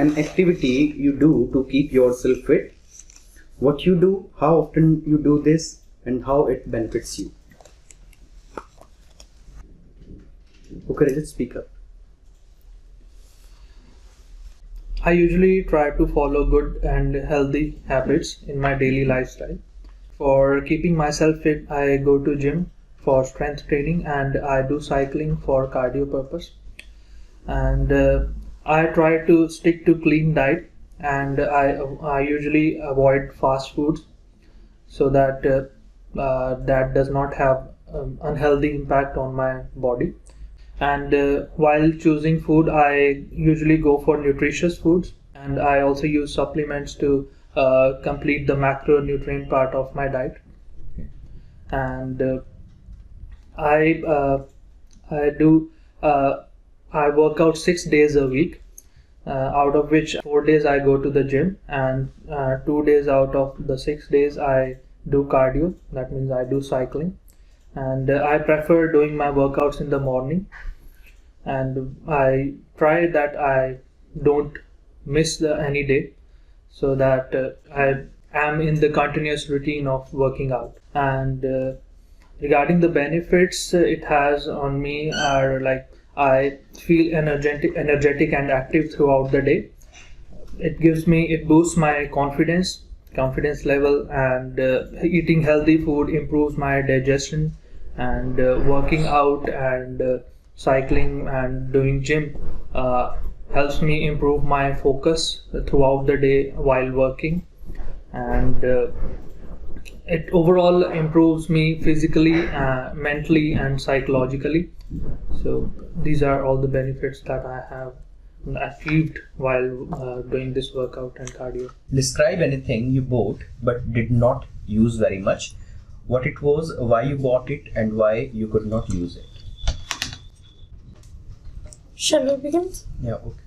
an activity you do to keep yourself fit, what you do, how often you do this, and how it benefits you. Okay, let's speak up. I usually try to follow good and healthy habits in my daily lifestyle. For keeping myself fit, I go to gym for strength training and I do cycling for cardio purpose. And I try to stick to clean diet and I usually avoid fast foods so that that does not have unhealthy impact on my body. And while choosing food, I usually go for nutritious foods, and I also use supplements to complete the macronutrient part of my diet. And I do I work out 6 days a week, out of which 4 days I go to the gym, and 2 days out of the 6 days I do cardio. That means I do cycling, and I prefer doing my workouts in the morning. And I try that I don't miss any day, so that I am in the continuous routine of working out. And regarding the benefits it has on me are like I feel energetic and active throughout the day. It boosts my confidence level, and eating healthy food improves my digestion, and working out and cycling and doing gym helps me improve my focus throughout the day while working, and it overall improves me physically, mentally and psychologically. So these are all the benefits that I have achieved while doing this workout and cardio. Describe anything you bought but did not use very much. What it was, why you bought it, and why you could not use it. Shall we begin? Yeah, okay.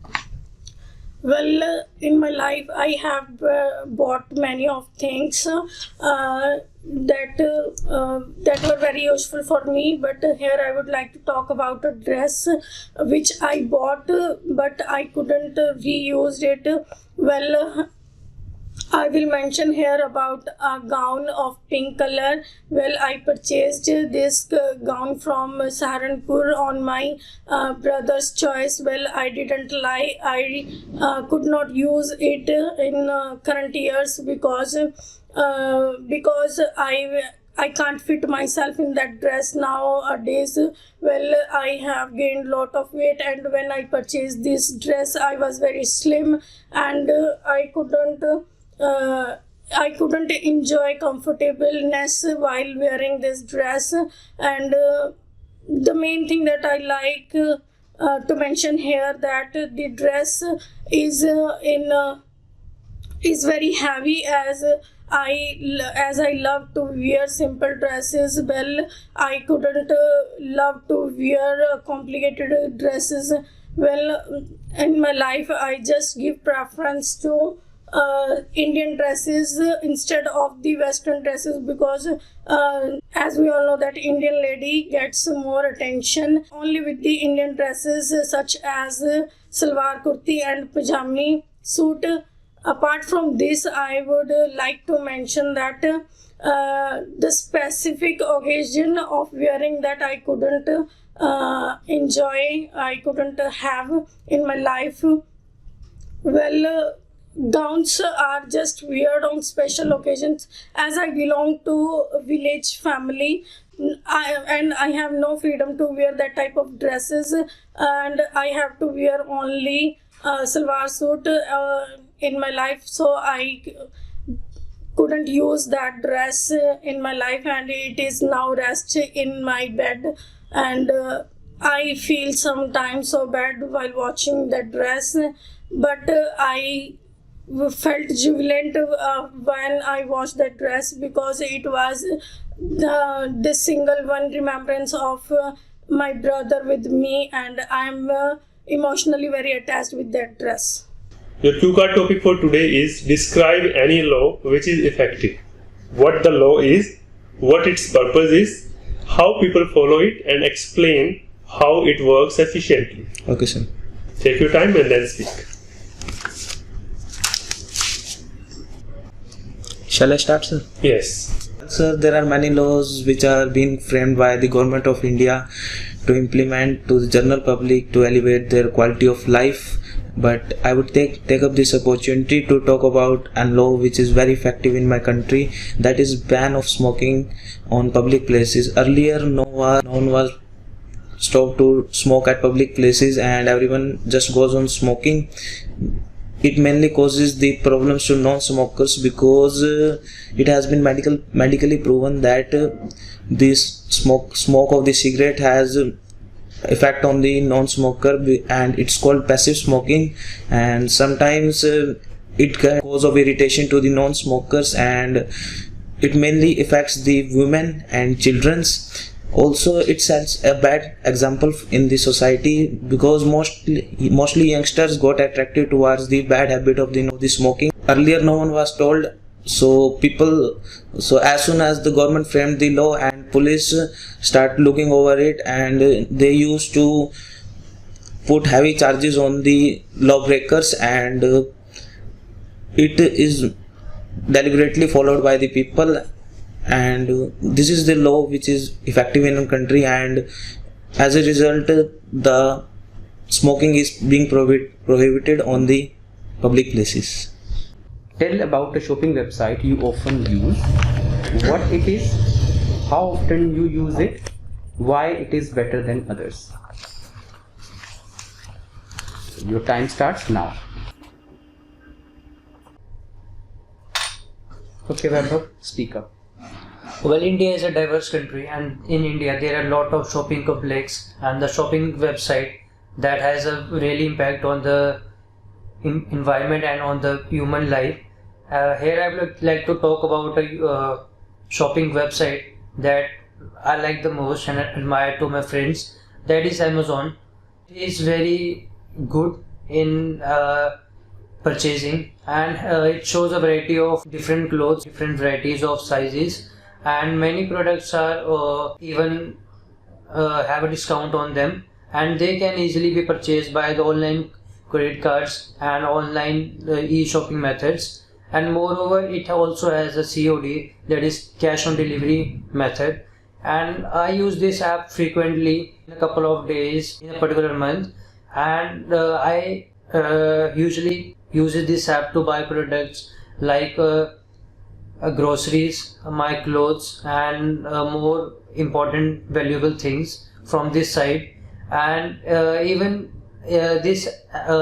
Well, in my life, I have bought many of things that were very useful for me. But here I would like to talk about a dress which I bought, but I couldn't reuse it. Well, I will mention here about a gown of pink color. Well, I purchased this gown from Saharanpur on my brother's choice. Well, I didn't lie. I could not use it in current years because I can't fit myself in that dress nowadays. Well, I have gained lot of weight, and when I purchased this dress, I was very slim, and I couldn't enjoy comfortableness while wearing this dress. And the main thing that I like to mention here, that the dress is very heavy, as I love to wear simple dresses. Well, I couldn't love to wear complicated dresses. Well, in my life, I just give preference to Indian dresses instead of the Western dresses, because as we all know that Indian lady gets more attention only with the Indian dresses such as salwar kurti and pajami suit. Apart from this, I would like to mention that the specific occasion of wearing that I couldn't enjoy, I couldn't have in my life. Well, gowns are just weird on special occasions. As I belong to a village family, I have no freedom to wear that type of dresses, and I have to wear only salwar suit in my life, so I couldn't use that dress in my life, and it is now rest in my bed. And I feel sometimes so bad while watching that dress, but I felt jubilant when I watched that dress, because it was the single one remembrance of my brother with me, and I am emotionally very attached with that dress. Your cue card topic for today is describe any law which is effective. What the law is, what its purpose is, how people follow it, and explain how it works efficiently. Okay, sir. Take your time and then speak. Shall I start, sir? Yes. Sir, there are many laws which are being framed by the government of India to implement to the general public to elevate their quality of life. But I would take up this opportunity to talk about a law which is very effective in my country, that is ban of smoking on public places. Earlier, no one was stopped to smoke at public places and everyone just goes on smoking. It mainly causes the problems to non-smokers because it has been medically proven that this smoke of the cigarette has effect on the non-smoker, and it's called passive smoking, and sometimes it can cause of irritation to the non-smokers, and it mainly affects the women and children's. Also, it sets a bad example in the society because mostly youngsters got attracted towards the bad habit of the smoking. Earlier, no one was told, so as soon as the government framed the law and police start looking over it, and they used to put heavy charges on the lawbreakers, and it is deliberately followed by the people. And this is the law which is effective in our country, and as a result the smoking is being prohibited on the public places. Tell about a shopping website you often use, what it is, how often you use it, why it is better than others. Your time starts now. Okay, Vaibhav, speak up. Well, India is a diverse country, and in India there are a lot of shopping complex, and the shopping website that has a really impact on the environment and on the human life. Here I would like to talk about a shopping website that I like the most and admire to my friends. That is Amazon. It is very good in purchasing, and it shows a variety of different clothes, different varieties of sizes, and many products are even have a discount on them, and they can easily be purchased by the online credit cards and online e-shopping methods. And moreover, it also has a COD, that is cash on delivery method, and I use this app frequently in a couple of days in a particular month, and I usually use this app to buy products like groceries, my clothes, and more important valuable things from this site. And even this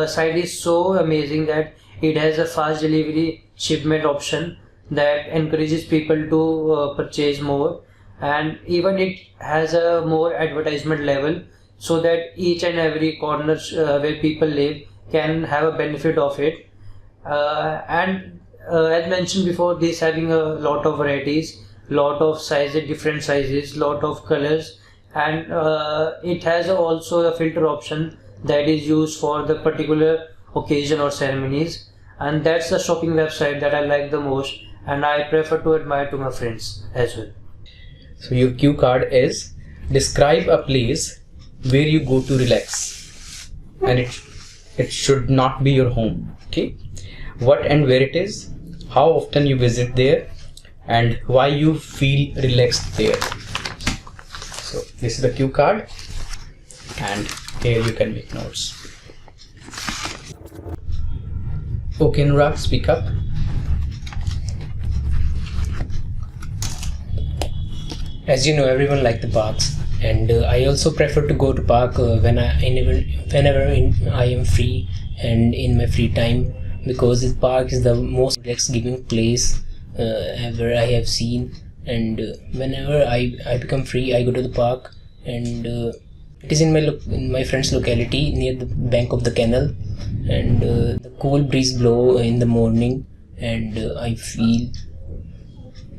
site is so amazing that it has a fast delivery shipment option that encourages people to purchase more, and even it has a more advertisement level so that each and every corner where people live can have a benefit of it. And as mentioned before, this having a lot of varieties, lot of sizes, different sizes, lot of colors, and it has also a filter option that is used for the particular occasion or ceremonies. And that's the shopping website that I like the most, and I prefer to admire to my friends as well. So your cue card is describe a place where you go to relax, and it should not be your home. Okay, what and where it is, how often you visit there, and why you feel relaxed there. So this is the cue card, and here you can make notes. Okay, Anurag, speak up. As you know, everyone likes the parks, and I also prefer to go to park whenever I am free and in my free time, because the park is the most relax-giving place ever I have seen. And whenever I become free, I go to the park, and it is in my friend's locality near the bank of the canal, and the cool breeze blow in the morning, and I feel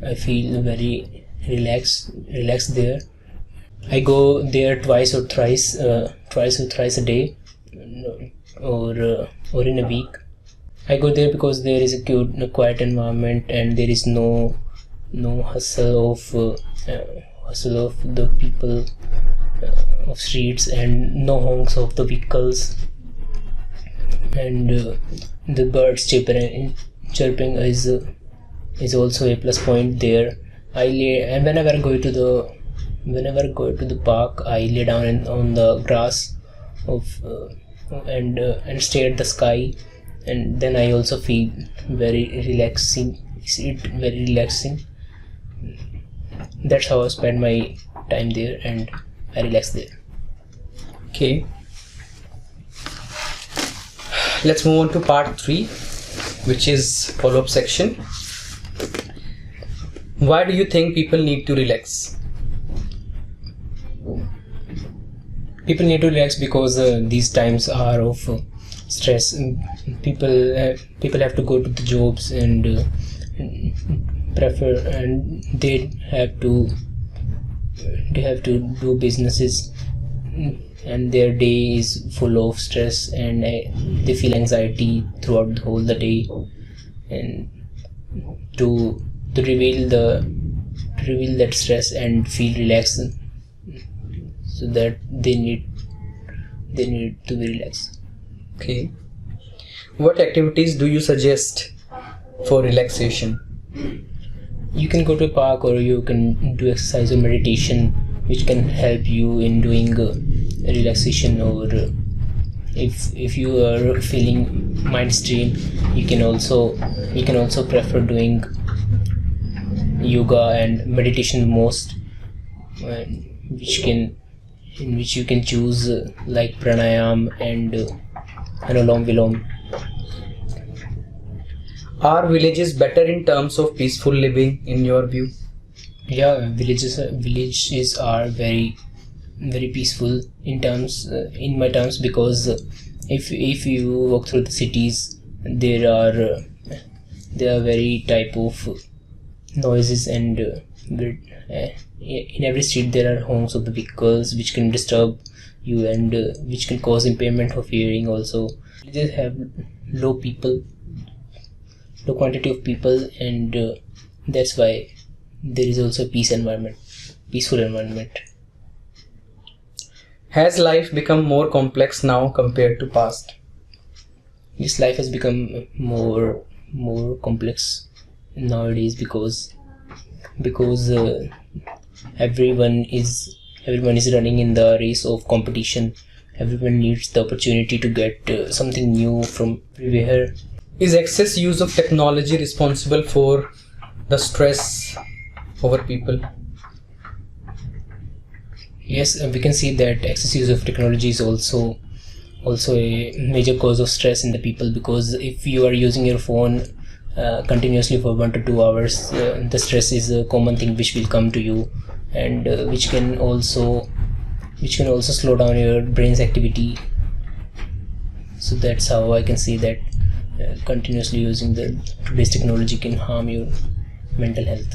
very relaxed there. I go there twice or thrice a day, or in a week. I go there because there is a quiet environment, and there is no hustle of the people of streets, and no honks of the vehicles, and the birds chirping is is also a plus point there. And whenever I go to the park, I lay down on the grass and stare at the sky, and then I also feel very relaxing. Very relaxing. That's how I spend my time there, and I relax there. Okay. Let's move on to part 3, which is follow-up section. Why do you think people need to relax? People need to relax because these times are of stress. People have to go to the jobs and they have to do businesses, and their day is full of stress, and they feel anxiety throughout the day, and to reveal that stress and feel relaxed, so that they need to be relaxed. Okay. What activities do you suggest for relaxation? You can go to a park, or you can do exercise or meditation, which can help you in doing relaxation. Or if you are feeling mind strain, you can also prefer doing yoga and meditation most, in which you can choose like pranayam and anulom vilom. Are villages better in terms of peaceful living in your view? Yeah, villages are very very peaceful in my terms, because if you walk through the cities, there are very type of noises, and in every street there are honks of the vehicles which can disturb you, and which can cause impairment of hearing also. They have low quantity of people, and that's why there is also peaceful environment. Has life become more complex now compared to past? Yes, life has become more complex nowadays, because everyone is running in the race of competition. Everyone needs the opportunity to get something new from everywhere. Is excess use of technology responsible for the stress over people? Yes, we can see that excess use of technology is also a major cause of stress in the people, because if you are using your phone continuously for 1 to 2 hours, the stress is a common thing which will come to you, and which can also slow down your brain's activity. So that's how I can see that continuously using today's technology can harm your mental health.